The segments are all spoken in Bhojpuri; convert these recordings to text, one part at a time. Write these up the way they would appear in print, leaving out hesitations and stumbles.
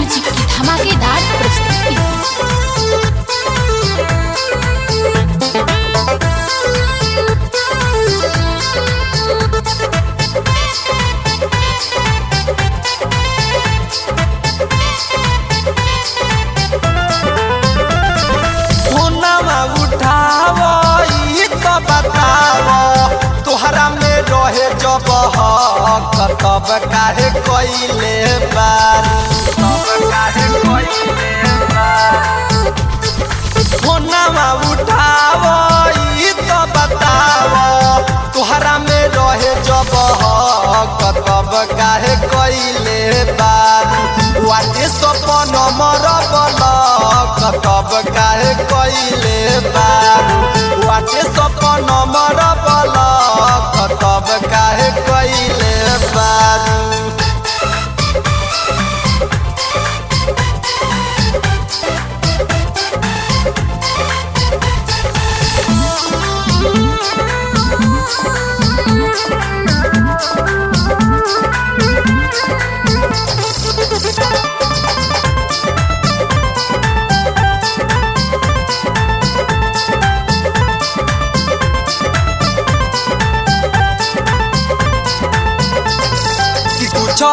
म्यूजिक की धमाकेदार प्रस्तुति। तब काहे कोइले बार फोनवा उठावो ई तो बतावो तुहरा में रहे जब हक तब काहे कोइले बार वाटे सपन मर बलक तब काहे कोइले बार वाटे सपन मर बलक तब काहे कोइले बार।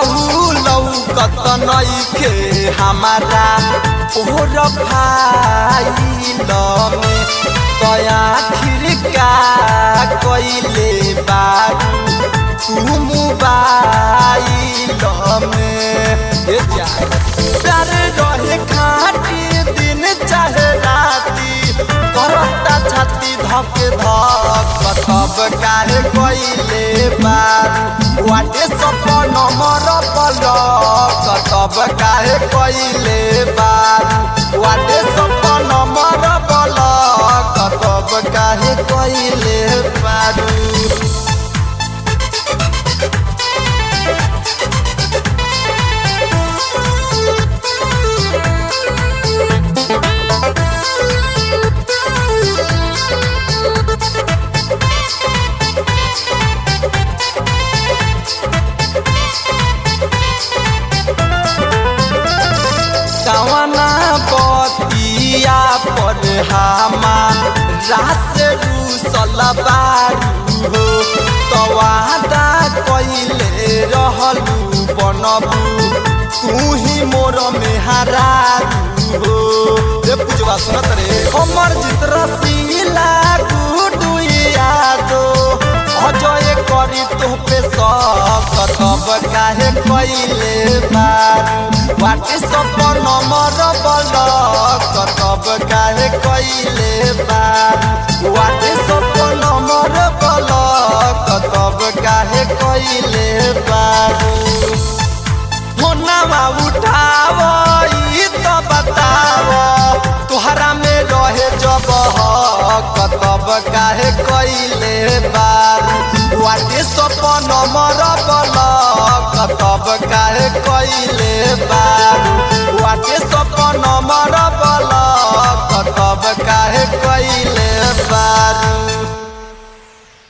लौकत नइखे हमारा ओर फाइल में तया खिड़का कइले बारू तू मोबाइल में प्यार रहे खाटी दिन चाहे राती करता छाती धक धक तब काहे कइले बारू वाटे सपन मर बलक तब काहे कइले बारू वाटे सपन मर बलक तब काहे कइले बारू। कवना बतिया पर हमारा से रूसल बारू हो तवादा कइले रहलू बनबू तू ही मोर मेहरारू हो। रे पूजवा सुनत रे हमर जित रसीला गुडू यादो अजय करी तो पे सब तब काहे कइले बारू वाटे सपन मर बलक तब काहे कइले बारू वाटे सपन मर बलक तब काहे कइले बारू। फोनवा उठावो ई तो बतावो तुहरा में रहे जब हक तब काहे कइले बारू वाटे सपन मर बलक तब काहे कइले बारू वाटे सपन मर बलक तब काहे कइले